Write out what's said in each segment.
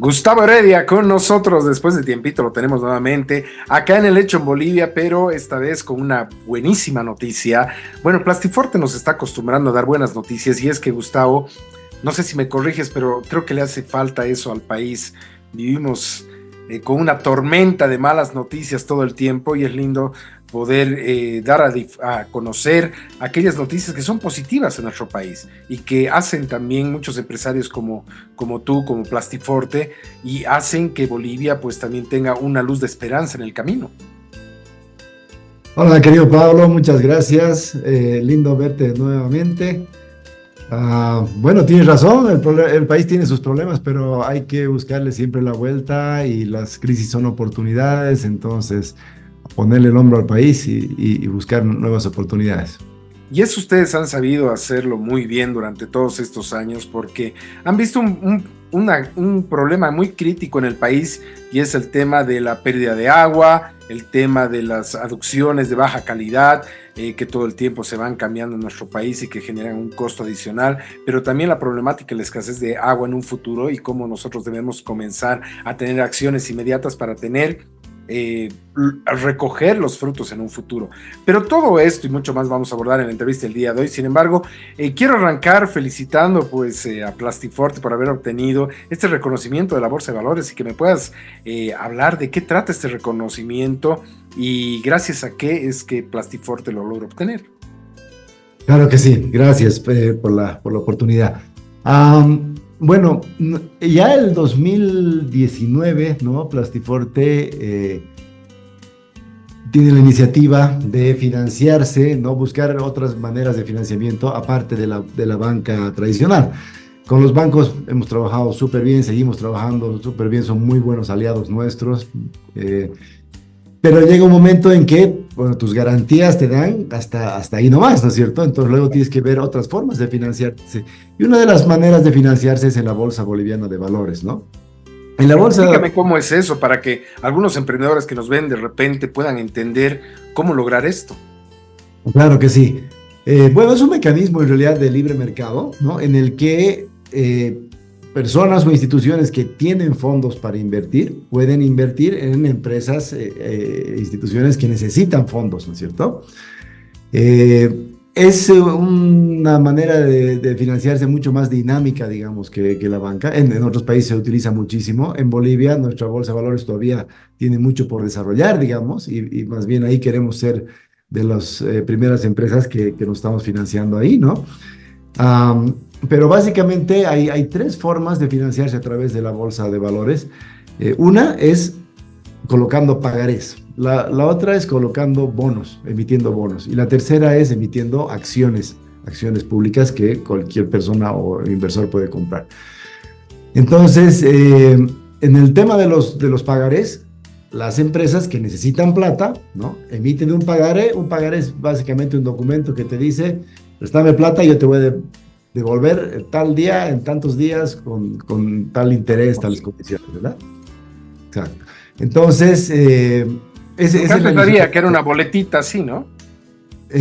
Gustavo Heredia con nosotros después de tiempito, lo tenemos nuevamente acá en El Hecho en Bolivia, pero esta vez con una buenísima noticia. Bueno, Plastiforte nos está acostumbrando a dar buenas noticias y es que Gustavo, no sé si me corriges, pero creo que le hace falta eso al país. Vivimos con una tormenta de malas noticias todo el tiempo y es lindo poder dar a conocer aquellas noticias que son positivas en nuestro país y que hacen también muchos empresarios como tú, como Plastiforte, y hacen que Bolivia pues también tenga una luz de esperanza en el camino. Hola, querido Pablo, muchas gracias. Lindo verte nuevamente. Bueno, tienes razón, el país tiene sus problemas, pero hay que buscarle siempre la vuelta y las crisis son oportunidades, entonces ponerle el hombro al país y buscar nuevas oportunidades. Y eso ustedes han sabido hacerlo muy bien durante todos estos años porque han visto un problema muy crítico en el país y es el tema de la pérdida de agua, el tema de las aducciones de baja calidad, que todo el tiempo se van cambiando en nuestro país y que generan un costo adicional, pero también la problemática y la escasez de agua en un futuro y cómo nosotros debemos comenzar a tener acciones inmediatas para tener recoger los frutos en un futuro. Pero todo esto y mucho más vamos a abordar en la entrevista el día de hoy. Sin embargo, quiero arrancar felicitando pues a Plastiforte por haber obtenido este reconocimiento de la Bolsa de Valores y que me puedas hablar de qué trata este reconocimiento y gracias a qué es que Plastiforte lo logra obtener. Claro que sí, gracias por la oportunidad. Bueno, ya el 2019, ¿no? Plastiforte tiene la iniciativa de financiarse, ¿no? Buscar otras maneras de financiamiento aparte de la banca tradicional. Con los bancos hemos trabajado súper bien, seguimos trabajando súper bien, son muy buenos aliados nuestros. Pero llega un momento en que, bueno, tus garantías te dan hasta ahí nomás, ¿no es cierto? Entonces luego tienes que ver otras formas de financiarse. Y una de las maneras de financiarse es en la Bolsa Boliviana de Valores, ¿no? En la bolsa... Explícame cómo es eso para que algunos emprendedores que nos ven de repente puedan entender cómo lograr esto. Claro que sí. Bueno, es un mecanismo en realidad de libre mercado, ¿no? En el que personas o instituciones que tienen fondos para invertir pueden invertir en empresas, instituciones que necesitan fondos, ¿no es cierto? Es una manera de financiarse mucho más dinámica, digamos, que la banca. En otros países se utiliza muchísimo. En Bolivia, nuestra bolsa de valores todavía tiene mucho por desarrollar, digamos, y más bien ahí queremos ser de las primeras empresas que nos estamos financiando ahí, ¿no? Pero básicamente hay tres formas de financiarse a través de la bolsa de valores. Una es colocando pagarés, la otra es colocando bonos, emitiendo bonos, y la tercera es emitiendo acciones públicas que cualquier persona o inversor puede comprar. Entonces, en el tema de los pagarés, las empresas que necesitan plata, ¿no? Emiten un pagaré. Un pagaré es básicamente un documento que te dice, préstame plata y yo te voy a devolver tal día, en tantos días, con tal interés, tales condiciones, ¿verdad? Exacto. Entonces, Antes había que era una boletita así, ¿no?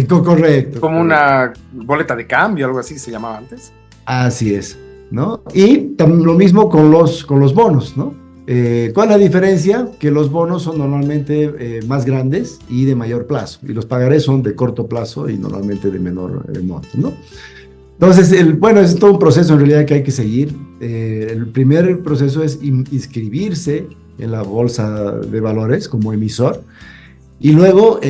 Correcto. Como una boleta de cambio, algo así se llamaba antes. Así es, ¿no? Y lo mismo con los bonos, ¿no? ¿Cuál es la diferencia? Que los bonos son normalmente más grandes y de mayor plazo, y los pagarés son de corto plazo y normalmente de menor monto, ¿no? Entonces, bueno, es todo un proceso en realidad que hay que seguir. El primer proceso es inscribirse en la bolsa de valores como emisor y luego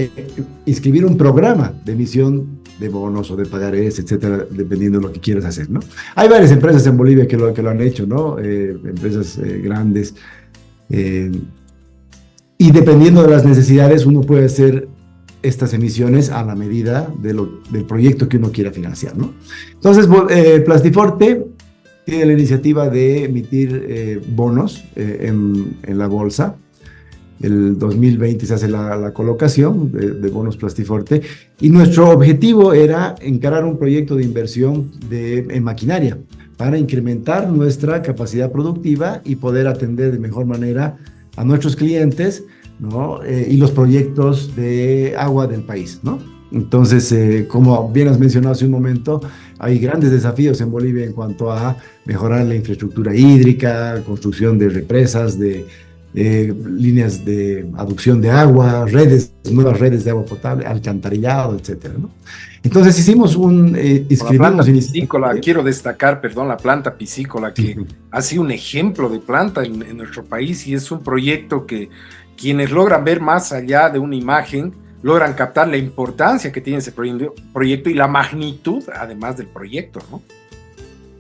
inscribir un programa de emisión de bonos o de pagarés, etcétera, dependiendo de lo que quieras hacer, ¿no? Hay varias empresas en Bolivia que lo han hecho, ¿no? Empresas grandes. Y dependiendo de las necesidades, uno puede hacer estas emisiones a la medida del proyecto que uno quiera financiar, ¿no? Entonces, Plastiforte tiene la iniciativa de emitir bonos en la bolsa. El 2020 se hace la colocación de bonos Plastiforte y nuestro objetivo era encarar un proyecto de inversión en maquinaria para incrementar nuestra capacidad productiva y poder atender de mejor manera a nuestros clientes, ¿no? Y los proyectos de agua del país, ¿no? Entonces, como bien has mencionado hace un momento, hay grandes desafíos en Bolivia en cuanto a mejorar la infraestructura hídrica, construcción de represas, de líneas de aducción de agua, nuevas redes de agua potable, alcantarillado, etcétera, ¿no? Entonces Con la planta inscribimos piscícola, inicialmente. quiero destacar, perdón, la planta piscícola, Sí, que ha sido un ejemplo de planta en nuestro país y es un proyecto que quienes logran ver más allá de una imagen, logran captar la importancia que tiene ese proyecto y la magnitud, además del proyecto, ¿no?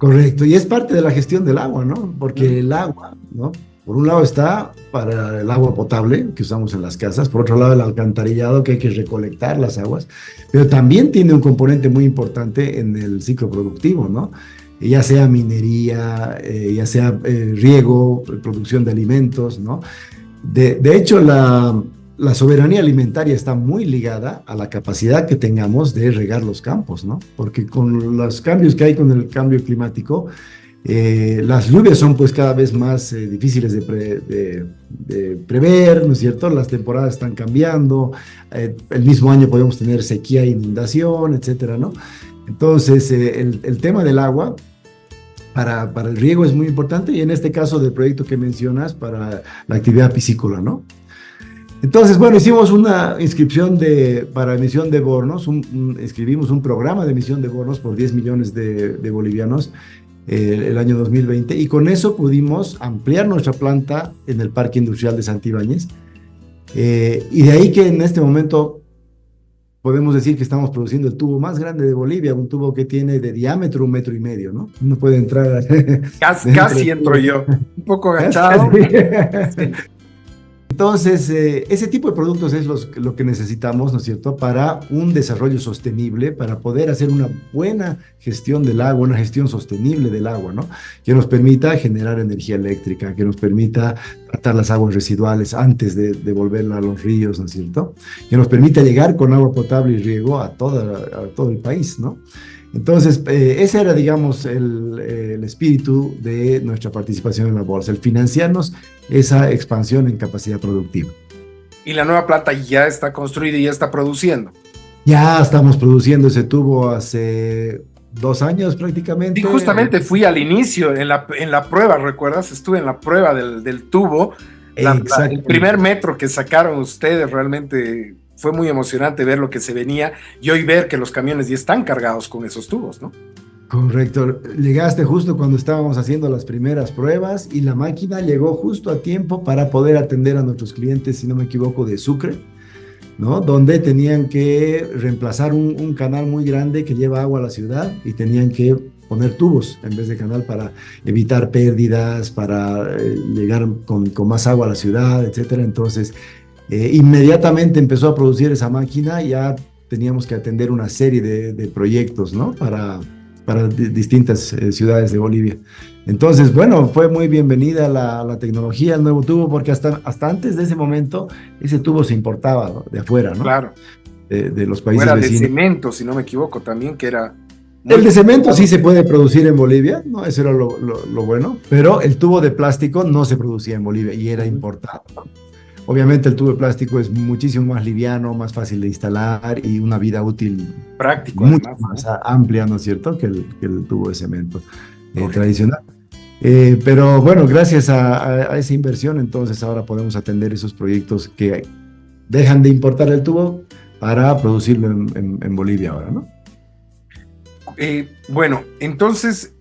correcto, y es parte de la gestión del agua, ¿no? Porque Mm. el agua, ¿no? Por un lado está para el agua potable que usamos en las casas, por otro lado el alcantarillado que hay que recolectar las aguas, pero también tiene un componente muy importante en el ciclo productivo, ¿no? Ya sea minería, ya sea riego, producción de alimentos, ¿no? De hecho, la soberanía alimentaria está muy ligada a la capacidad que tengamos de regar los campos, ¿no? Porque con los cambios que hay con el cambio climático, las lluvias son pues cada vez más difíciles de prever, ¿no es cierto? Las temporadas están cambiando, el mismo año podemos tener sequía e inundación, etcétera, ¿no? Entonces, el tema del agua para el riego es muy importante y en este caso del proyecto que mencionas para la actividad piscícola, ¿no? Entonces, bueno, hicimos una inscripción para emisión de bonos, escribimos un programa de emisión de bonos por 10 millones de bolivianos el año 2020 y con eso pudimos ampliar nuestra planta en el Parque Industrial de Santibáñez y de ahí que en este momento podemos decir que estamos produciendo el tubo más grande de Bolivia, un tubo que tiene de diámetro 1,5 metros, ¿no? Uno puede entrar dentro Casi del entro tubo. yo, un poco Casi. agachado. Sí. Entonces, ese tipo de productos es lo que necesitamos, ¿no es cierto?, para un desarrollo sostenible, para poder hacer una buena gestión del agua, una gestión sostenible del agua, ¿no? Que nos permita generar energía eléctrica, que nos permita tratar las aguas residuales antes de devolverla a los ríos, ¿no es cierto? Que nos permita llegar con agua potable y riego a todo el país, ¿no? Entonces, ese era, digamos, el espíritu de nuestra participación en la bolsa, el financiarnos esa expansión en capacidad productiva. Y la nueva planta ya está construida y ya está produciendo. Ya estamos produciendo ese tubo hace 2 años Y prácticamente. justamente fui al inicio, en la prueba, ¿recuerdas? Estuve en la prueba del tubo. El primer Exactamente. metro que sacaron ustedes realmente fue muy emocionante ver lo que se venía y hoy ver que los camiones ya están cargados con esos tubos, ¿no? Correcto. Llegaste justo cuando estábamos haciendo las primeras pruebas y la máquina llegó justo a tiempo para poder atender a nuestros clientes, si no me equivoco, de Sucre, ¿no? Donde tenían que reemplazar un canal muy grande que lleva agua a la ciudad y tenían que poner tubos en vez de canal para evitar pérdidas, para llegar con más agua a la ciudad, etcétera. Entonces, inmediatamente empezó a producir esa máquina, ya teníamos que atender una serie de proyectos, ¿no? Para distintas ciudades de Bolivia. Entonces, bueno, fue muy bienvenida la tecnología, el nuevo tubo, porque hasta antes de ese momento, ese tubo se importaba, ¿no?, de afuera, ¿no? Claro. De los O países era de vecinos. cemento, si no me equivoco, también, que era muy El de cemento sí complicado. se puede producir en Bolivia, ¿no? Eso era lo bueno, pero el tubo de plástico no se producía en Bolivia y era importado, ¿no? Obviamente el tubo de plástico es muchísimo más liviano, más fácil de instalar y una vida útil Práctico, mucho además, más ¿no? amplia, ¿no es cierto?, que el tubo de cemento Correcto. tradicional. Pero bueno, gracias a esa inversión, entonces ahora podemos atender esos proyectos que dejan de importar el tubo para producirlo en Bolivia ahora, ¿no? Bueno, entonces,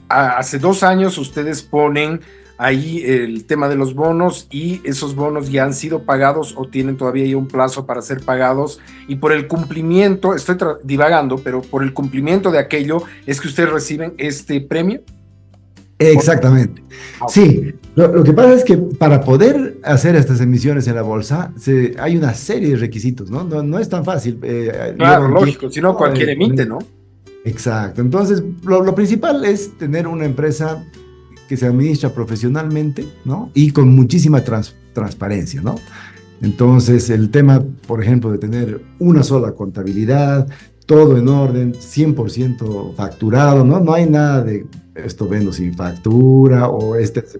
hace 2 años ustedes ponen ahí el tema de los bonos y esos bonos ya han sido pagados o tienen todavía ya un plazo para ser pagados y por el cumplimiento, estoy divagando, pero por el cumplimiento de aquello es que ustedes reciben este premio. Exactamente. Ok. Sí, lo que pasa es que para poder hacer estas emisiones en la bolsa hay una serie de requisitos, ¿no? No es tan fácil. Lleva Claro, un tiempo. lógico, si no cualquier emite, ¿no? Exacto. Entonces, lo principal es tener una empresa que se administra profesionalmente, ¿no? Y con muchísima transparencia, ¿no? Entonces, el tema, por ejemplo, de tener una sola contabilidad, todo en orden, 100% facturado, ¿no? No hay nada de esto vendo sin factura, o este es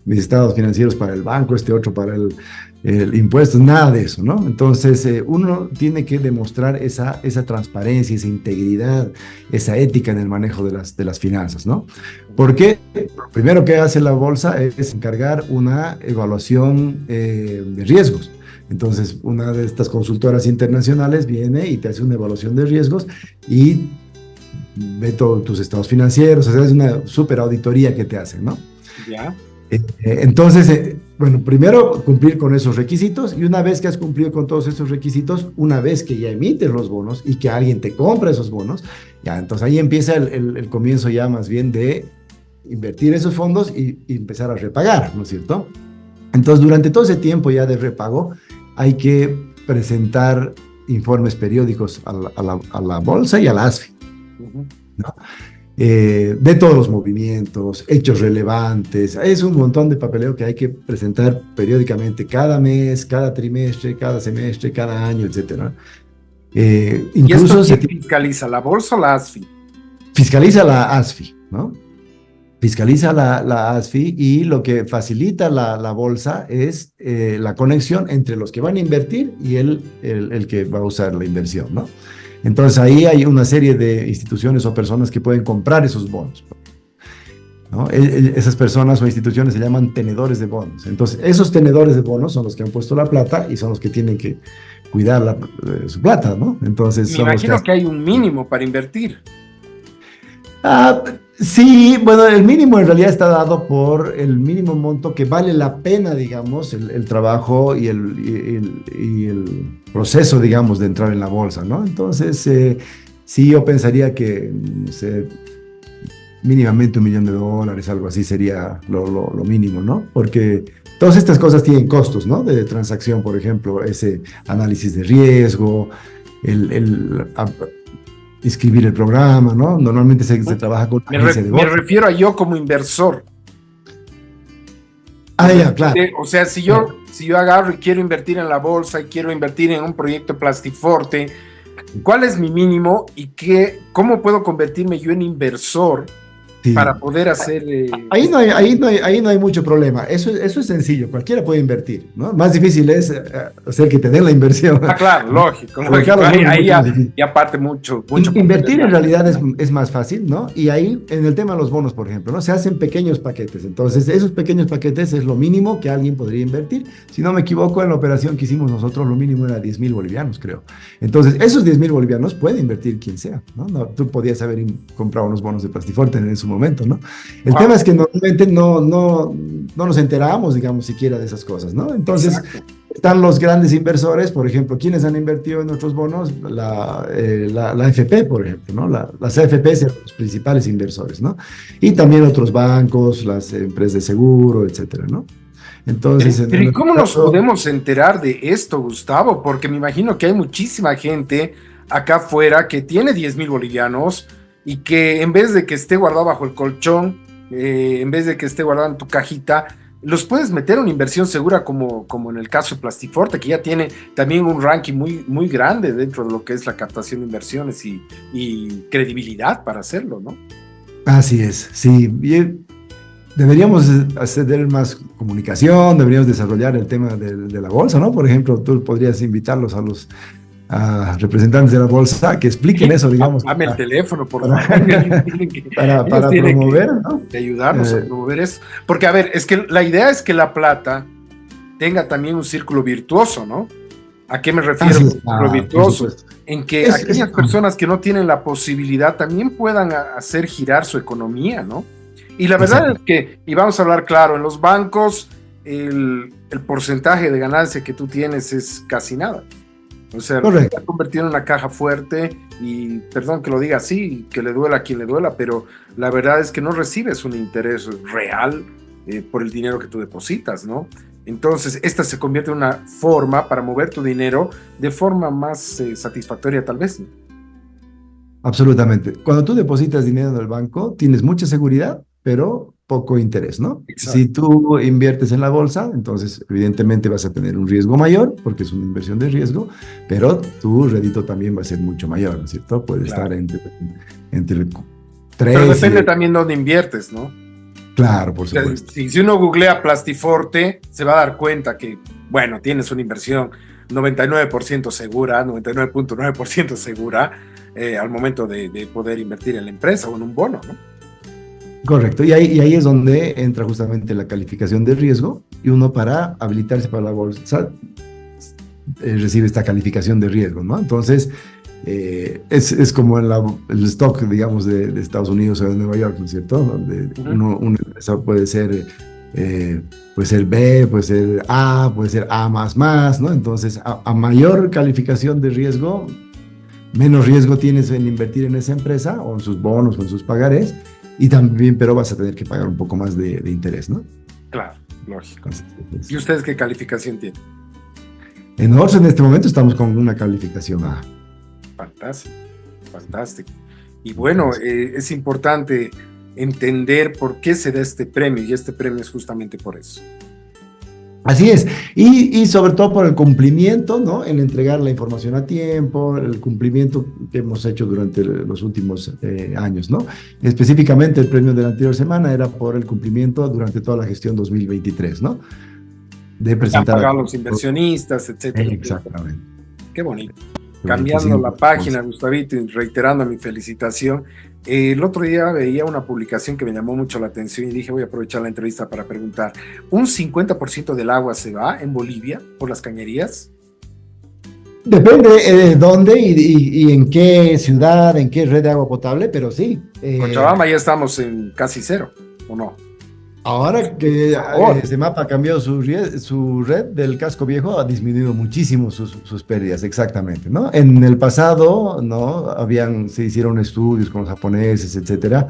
mis estados financieros para el banco, este otro para el impuesto, nada de eso, ¿no? Entonces, uno tiene que demostrar esa transparencia, esa integridad, esa ética en el manejo de las finanzas, ¿no? Porque lo primero que hace la bolsa es encargar una evaluación de riesgos. Entonces, una de estas consultoras internacionales viene y te hace una evaluación de riesgos y ve todos tus estados financieros, o sea, es una súper auditoría que te hacen, ¿no? Ya. Entonces, bueno, primero cumplir con esos requisitos, y una vez que has cumplido con todos esos requisitos, una vez que ya emites los bonos y que alguien te compra esos bonos, ya, entonces ahí empieza el comienzo ya más bien de invertir esos fondos y empezar a repagar, ¿no es cierto? Entonces, durante todo ese tiempo ya de repago, hay que presentar informes periódicos a la bolsa y a la ASFI, ¿no? De todos los movimientos, hechos relevantes. Es un montón de papeleo que hay que presentar periódicamente, cada mes, cada trimestre, cada semestre, cada año, etc. Incluso ¿y esto quién fiscaliza, la bolsa o la ASFI? Fiscaliza la ASFI, ¿no? Fiscaliza la ASFI, y lo que facilita la bolsa es la conexión entre los que van a invertir y el que va a usar la inversión, ¿no? Entonces ahí hay una serie de instituciones o personas que pueden comprar esos bonos, ¿no? Esas personas o instituciones se llaman tenedores de bonos. Entonces esos tenedores de bonos son los que han puesto la plata y son los que tienen que cuidar su plata, ¿no? Entonces, me imagino que hay un mínimo para invertir. Sí, bueno, el mínimo en realidad está dado por el mínimo monto que vale la pena, digamos, el trabajo y el proceso, digamos, de entrar en la bolsa, ¿no? Entonces, sí, yo pensaría que, no sé, mínimamente $1 millón, algo así sería lo mínimo, ¿no? Porque todas estas cosas tienen costos, ¿no? De transacción, por ejemplo, ese análisis de riesgo, inscribir el programa, ¿no? Normalmente se trabaja con una agencia de bolsa. Me refiero a yo como inversor. Ya, claro. O sea, si yo agarro y quiero invertir en la bolsa y quiero invertir en un proyecto Plastiforte, ¿cuál es mi mínimo y cómo puedo convertirme yo en inversor? Sí. Para poder hacer... Ahí no hay mucho problema. Eso es sencillo. Cualquiera puede invertir, ¿no? Más difícil es hacer que te den la inversión. Claro, lógico. Ahí ya parte mucho. Invertir en realidad es más fácil, ¿no? Y ahí, en el tema de los bonos, por ejemplo, ¿no? Se hacen pequeños paquetes. Entonces, esos pequeños paquetes es lo mínimo que alguien podría invertir. Si no me equivoco, en la operación que hicimos nosotros, lo mínimo era 10,000 bolivianos, creo. Entonces, esos 10,000 bolivianos puede invertir quien sea, ¿no? Tú podías haber comprado unos bonos de Plastiforte en su momento, ¿no? El tema es que normalmente no nos enteramos, digamos, siquiera de esas cosas, ¿no? Entonces, exacto, están los grandes inversores, por ejemplo, quienes han invertido en nuestros bonos, la AFP, por ejemplo, ¿no? Las AFP son los principales inversores, ¿no? Y también otros bancos, las empresas de seguro, etcétera, ¿no? Entonces, pero ¿y cómo nos podemos enterar de esto, Gustavo? Porque me imagino que hay muchísima gente acá afuera que tiene 10,000 bolivianos y que en vez de que esté guardado bajo el colchón, en vez de que esté guardado en tu cajita, los puedes meter a una inversión segura como en el caso de Plastiforte, que ya tiene también un ranking muy grande dentro de lo que es la captación de inversiones y credibilidad para hacerlo, ¿no? Así es, sí. Bien. Deberíamos hacer más comunicación, deberíamos desarrollar el tema de la bolsa, ¿no? Por ejemplo, tú podrías invitarlos a los representantes de la bolsa que expliquen eso, digamos. Dame el teléfono, por favor. para promover, ¿no? De ayudarnos a promover eso. Porque, a ver, es que la idea es que la plata tenga también un círculo virtuoso, ¿no? ¿A qué me refiero con círculo virtuoso? En que aquellas personas que no tienen la posibilidad también puedan hacer girar su economía, ¿no? Y la verdad es que, y vamos a hablar claro, en los bancos el porcentaje de ganancia que tú tienes es casi nada. O sea, se ha convertido en una caja fuerte y, perdón que lo diga así, que le duela a quien le duela, pero la verdad es que no recibes un interés real por el dinero que tú depositas, ¿no? Entonces, esta se convierte en una forma para mover tu dinero de forma más satisfactoria tal vez, ¿no? Absolutamente. Cuando tú depositas dinero en el banco, tienes mucha seguridad, pero poco interés, ¿no? Exacto. Si tú inviertes en la bolsa, entonces evidentemente vas a tener un riesgo mayor, porque es una inversión de riesgo, pero tu rédito también va a ser mucho mayor, ¿no es cierto? Puede estar entre Pero estrés. depende también de dónde inviertes, ¿no? Claro, por O sea, supuesto. si uno googlea Plastiforte, se va a dar cuenta que, bueno, tienes una inversión 99% segura, 99.9% segura, al momento de poder invertir en la empresa o en un bono, ¿no? Correcto, y ahí es donde entra justamente la calificación de riesgo y uno para habilitarse para la bolsa recibe esta calificación de riesgo, ¿no? Entonces, es como el stock, digamos, de Estados Unidos o de Nueva York, ¿no es cierto? Donde una empresa puede ser B, puede ser A, puede ser A más, ¿no? Entonces, a mayor calificación de riesgo, menos riesgo tienes en invertir en esa empresa o en sus bonos o en sus pagarés, y también, pero vas a tener que pagar un poco más de interés, ¿no? Claro, lógico. Entonces, ¿Y ustedes qué calificación tienen? en Ors en este momento estamos con una calificación A. Fantástico, fantástico. Y bueno, es importante entender por qué se da este premio, y este premio es justamente por eso. Así es, y sobre todo por el cumplimiento, ¿no? En entregar la información a tiempo, el cumplimiento que hemos hecho durante los últimos años, ¿no? Específicamente el premio de la anterior semana era por el cumplimiento durante toda la gestión 2023, ¿no? De presentar Han pagado los inversionistas, etcétera. Exactamente. Qué bonito. Cambiando la página, Gustavito, y reiterando mi felicitación. El otro día veía una publicación que me llamó mucho la atención y dije, voy a aprovechar la entrevista para preguntar, ¿un 50% del agua se va en Bolivia por las cañerías? Depende de dónde y en qué ciudad, en qué red de agua potable, pero sí. Cochabamba ya estamos en casi cero, ¿o no? Ahora que CEMAPA cambió su red del casco viejo, ha disminuido muchísimo sus pérdidas, exactamente, ¿no? En el pasado, ¿no? Se hicieron estudios con los japoneses, etcétera.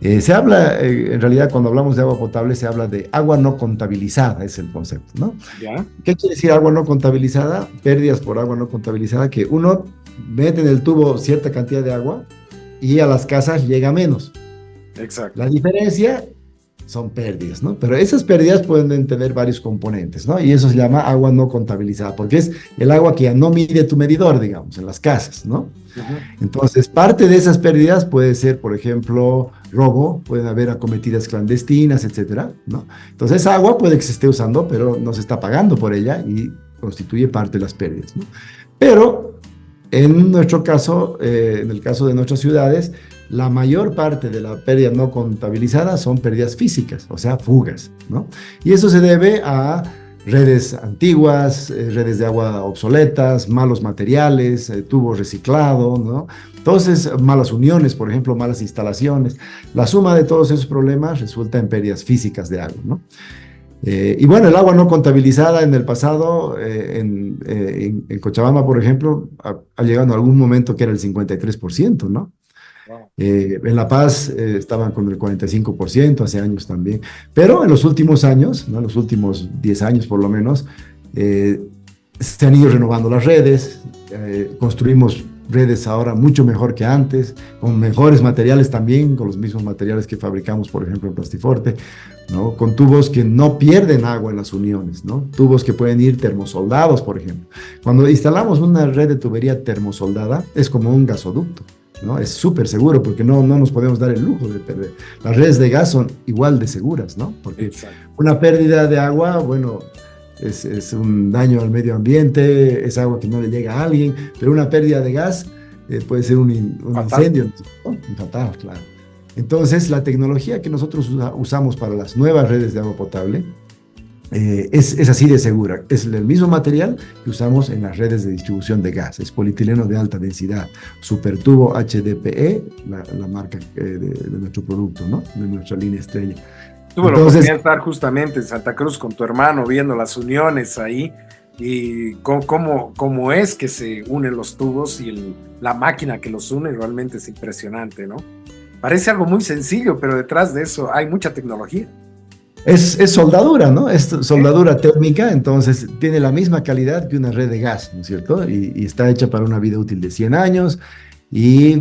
Se habla, en realidad, cuando hablamos de agua potable, se habla de agua no contabilizada, es el concepto, ¿no? ¿Ya? ¿Qué quiere decir agua no contabilizada? Pérdidas por agua no contabilizada, que uno mete en el tubo cierta cantidad de agua y a las casas llega menos. Exacto. La diferencia son pérdidas, ¿no? Pero esas pérdidas pueden tener varios componentes, ¿no? Y eso se llama agua no contabilizada, porque es el agua que ya no mide tu medidor, digamos, en las casas, ¿no? Entonces, parte de esas pérdidas puede ser, por ejemplo, robo, pueden haber acometidas clandestinas, etcétera, ¿no? Entonces, esa agua puede que se esté usando, pero no se está pagando por ella y constituye parte de las pérdidas, ¿no? Pero, en nuestro caso, en el caso de nuestras ciudades, la mayor parte de la pérdida no contabilizada son pérdidas físicas, o sea, fugas, ¿no? Y eso se debe a redes antiguas, redes de agua obsoletas, malos materiales, tubos reciclados, ¿no? Entonces, malas uniones, por ejemplo, malas instalaciones. La suma de todos esos problemas resulta en pérdidas físicas de agua, ¿no? Y bueno, el agua no contabilizada en el pasado, en Cochabamba, por ejemplo, ha llegado a algún momento que era el 53%, ¿no? En La Paz estaban con el 45% hace años también, pero en los últimos años, ¿no? En los últimos 10 años por lo menos, se han ido renovando las redes, construimos redes ahora mucho mejor que antes, con mejores materiales también, con los mismos materiales que fabricamos, por ejemplo, en Plastiforte, ¿no? Con tubos que no pierden agua en las uniones, ¿no? Tubos que pueden ir termosoldados, por ejemplo. Cuando instalamos una red de tubería termosoldada, es como un gasoducto, ¿no? Es súper seguro porque no nos podemos dar el lujo de perder. Las redes de gas son igual de seguras, ¿no? Porque Exacto. una pérdida de agua, bueno, es un daño al medio ambiente, es agua que no le llega a alguien, pero una pérdida de gas puede ser un incendio, ¿no? Fatal, claro. Entonces, la tecnología que nosotros usamos para las nuevas redes de agua potable es así de segura. Es el mismo material que usamos en las redes de distribución de gas. Es polietileno de alta densidad, supertubo HDPE, la marca de nuestro producto, ¿no? De nuestra línea estrella. Tuve la oportunidad de estar justamente en Santa Cruz con tu hermano viendo las uniones ahí y cómo es que se unen los tubos y la máquina que los une realmente es impresionante, ¿no? Parece algo muy sencillo, pero detrás de eso hay mucha tecnología. Es soldadura, ¿no? Es soldadura térmica, entonces tiene la misma calidad que una red de gas, ¿no es cierto? Y está hecha para una vida útil de 100 años. Y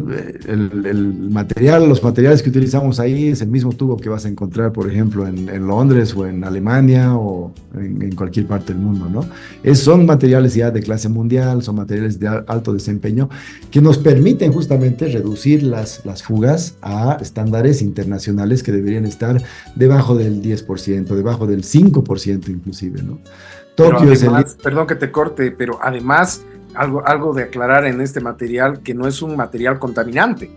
el material, los materiales que utilizamos ahí es el mismo tubo que vas a encontrar, por ejemplo, en Londres o en Alemania o en cualquier parte del mundo, ¿no? Son materiales ya de clase mundial, son materiales de alto desempeño que nos permiten justamente reducir las fugas a estándares internacionales que deberían estar debajo del 10%, debajo del 5% inclusive, ¿no? Pero Tokio es el... además, perdón que te corte, pero además algo de aclarar en este material que no es un material contaminante,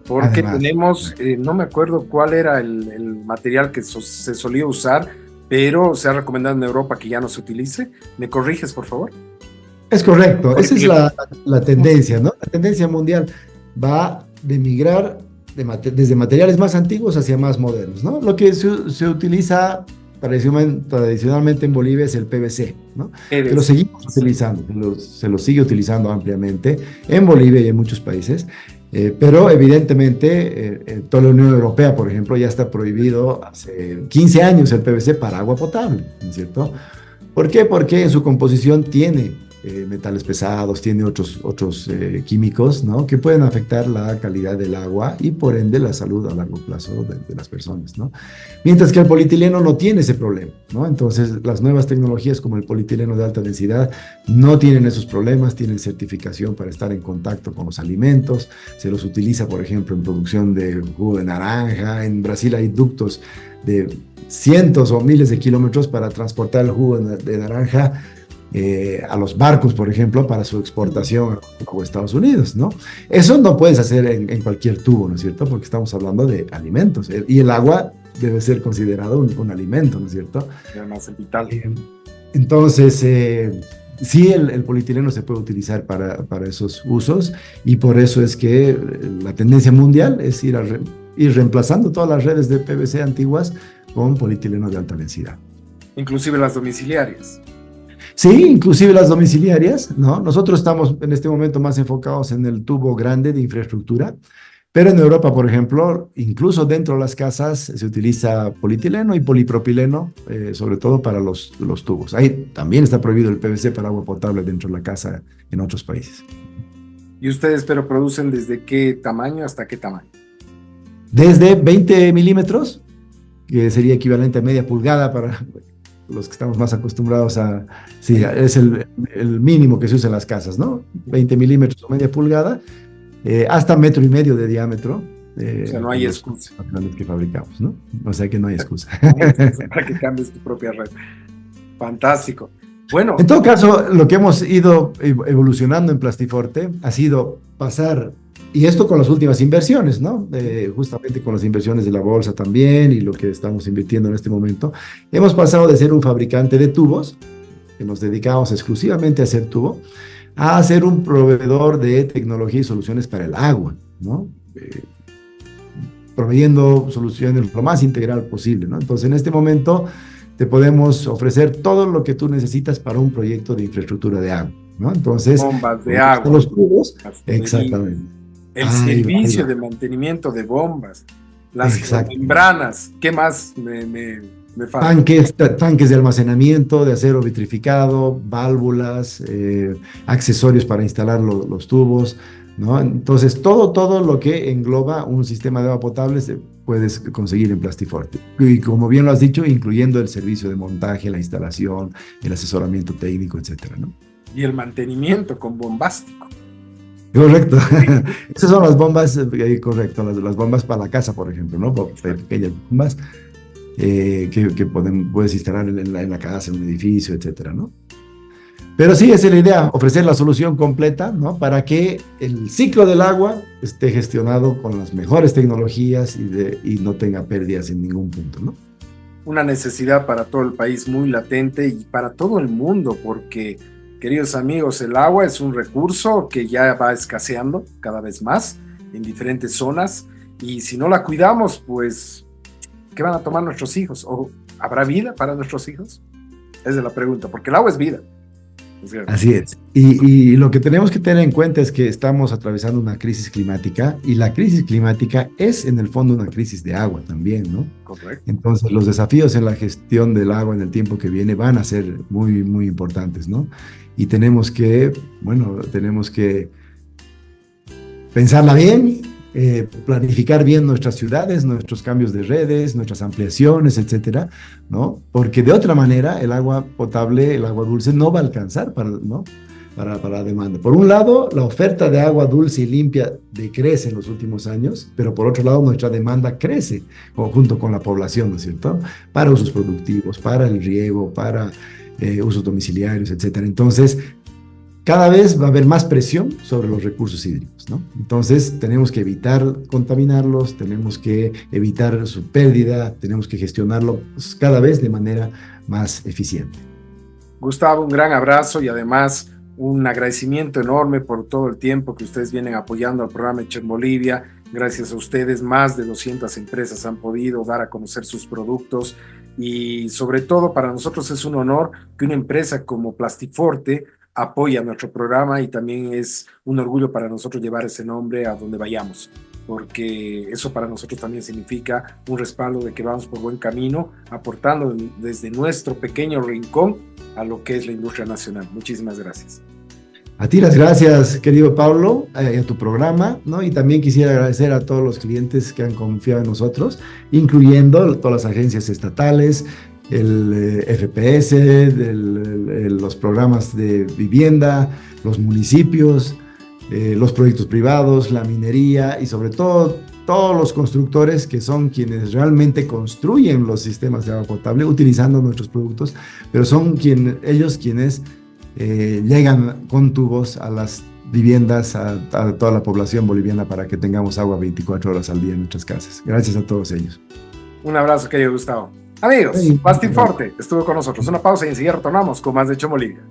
porque Además, tenemos, no me acuerdo cuál era el material que se solía usar, pero se ha recomendado en Europa que ya no se utilice. ¿Me corriges, por favor? es correcto, esa es Porque, la tendencia, ¿no? La tendencia mundial va de migrar desde materiales más antiguos hacia más modernos, ¿no? Lo que se utiliza tradicionalmente en Bolivia es el PVC, ¿no? Que lo seguimos utilizando, se lo sigue utilizando ampliamente en Bolivia y en muchos países, pero evidentemente en toda la Unión Europea, por ejemplo, ya está prohibido hace 15 años el PVC para agua potable, ¿no es cierto? ¿Por qué? Porque en su composición tiene metales pesados, tiene otros químicos, ¿no? Que pueden afectar la calidad del agua y por ende la salud a largo plazo de las personas, ¿no? Mientras que el polietileno no tiene ese problema, ¿no? Entonces las nuevas tecnologías como el polietileno de alta densidad no tienen esos problemas, tienen certificación para estar en contacto con los alimentos, se los utiliza por ejemplo en producción de jugo de naranja, en Brasil hay ductos de cientos o miles de kilómetros para transportar el jugo de naranja a los barcos, por ejemplo, para su exportación a Estados Unidos, ¿no? Eso no puedes hacer en cualquier tubo, ¿no es cierto? Porque estamos hablando de alimentos, y el agua debe ser considerado un alimento, ¿no es cierto? además, es vital. Entonces, sí, el polietileno se puede utilizar para esos usos, y por eso es que la tendencia mundial es ir reemplazando todas las redes de PVC antiguas con polietileno de alta densidad. Inclusive las domiciliarias. Sí, inclusive las domiciliarias, ¿no? Nosotros estamos en este momento más enfocados en el tubo grande de infraestructura, pero en Europa, por ejemplo, incluso dentro de las casas se utiliza polietileno y polipropileno, sobre todo para los tubos. Ahí también está prohibido el PVC para agua potable dentro de la casa en otros países. ¿Y ustedes, pero producen desde qué tamaño hasta qué tamaño? Desde 20 milímetros, que sería equivalente a media pulgada para los que estamos más acostumbrados a... Sí, es el mínimo que se usa en las casas, ¿no? 20 milímetros o media pulgada, hasta 1,5 metros de diámetro. O sea, no hay excusa. Los grandes que fabricamos, ¿no? O sea que no hay excusa. Para que cambies tu propia red. Fantástico. Bueno. En todo caso, lo que hemos ido evolucionando en Plastiforte ha sido pasar, y esto con las últimas inversiones, ¿no? Justamente con las inversiones de la bolsa también y lo que estamos invirtiendo en este momento, hemos pasado de ser un fabricante de tubos, que nos dedicamos exclusivamente a hacer tubo, a ser un proveedor de tecnología y soluciones para el agua, ¿no? Proveyendo soluciones lo más integral posible, ¿no? Entonces, en este momento te podemos ofrecer todo lo que tú necesitas para un proyecto de infraestructura de agua, ¿no? Entonces, bombas de agua, los tubos, exactamente. El servicio de mantenimiento de bombas, las membranas, ¿qué más me falta? Tanques de almacenamiento de acero vitrificado, válvulas, accesorios para instalar los tubos, ¿no? Entonces, todo lo que engloba un sistema de agua potable se puedes conseguir en Plastiforte. Y como bien lo has dicho, incluyendo el servicio de montaje, la instalación, el asesoramiento técnico, etcétera, ¿no? Y el mantenimiento con bombástico. Correcto. Esas son las bombas, correcto, las bombas para la casa, por ejemplo, ¿no? Pequeñas bombas que puedes instalar en la casa, en un edificio, etcétera, ¿no? Pero sí, esa es la idea, ofrecer la solución completa, ¿no? Para que el ciclo del agua esté gestionado con las mejores tecnologías y no tenga pérdidas en ningún punto, ¿no? Una necesidad para todo el país muy latente y para todo el mundo, porque, queridos amigos, el agua es un recurso que ya va escaseando cada vez más en diferentes zonas, y si no la cuidamos, pues, ¿qué van a tomar nuestros hijos? ¿O habrá vida para nuestros hijos? Esa es la pregunta, porque el agua es vida. Así es. Y lo que tenemos que tener en cuenta es que estamos atravesando una crisis climática, y la crisis climática es en el fondo una crisis de agua también, ¿no? Correcto. Entonces los desafíos en la gestión del agua en el tiempo que viene van a ser muy, muy importantes, ¿no? Y tenemos que pensarla bien, planificar bien nuestras ciudades, nuestros cambios de redes, nuestras ampliaciones, etcétera, ¿no? Porque de otra manera el agua potable, el agua dulce no va a alcanzar para, ¿no? Para la demanda. Por un lado, la oferta de agua dulce y limpia decrece en los últimos años, pero por otro lado, nuestra demanda crece junto con la población, ¿no es cierto? Para usos productivos, para el riego, para usos domiciliarios, etcétera. Entonces, cada vez va a haber más presión sobre los recursos hídricos, ¿no? Entonces, tenemos que evitar contaminarlos, tenemos que evitar su pérdida, tenemos que gestionarlo pues, cada vez de manera más eficiente. Gustavo, un gran abrazo y además un agradecimiento enorme por todo el tiempo que ustedes vienen apoyando al programa Hecho en Bolivia. Gracias a ustedes, más de 200 empresas han podido dar a conocer sus productos y sobre todo para nosotros es un honor que una empresa como Plastiforte apoye a nuestro programa y también es un orgullo para nosotros llevar ese nombre a donde vayamos, porque eso para nosotros también significa un respaldo de que vamos por buen camino, aportando desde nuestro pequeño rincón a lo que es la industria nacional. Muchísimas gracias. A ti las gracias, querido Pablo, a tu programa, ¿no? Y también quisiera agradecer a todos los clientes que han confiado en nosotros, incluyendo todas las agencias estatales, el FPS, los programas de vivienda, los municipios, los proyectos privados, la minería y sobre todo todos los constructores que son quienes realmente construyen los sistemas de agua potable utilizando nuestros productos, pero son ellos quienes llegan con tubos a las viviendas, a toda la población boliviana para que tengamos agua 24 horas al día en nuestras casas. Gracias a todos ellos. Un abrazo, querido Gustavo. Amigos, Sí, Plastiforte estuvo con nosotros. Una pausa y enseguida retornamos con más de Hecho en Bolivia.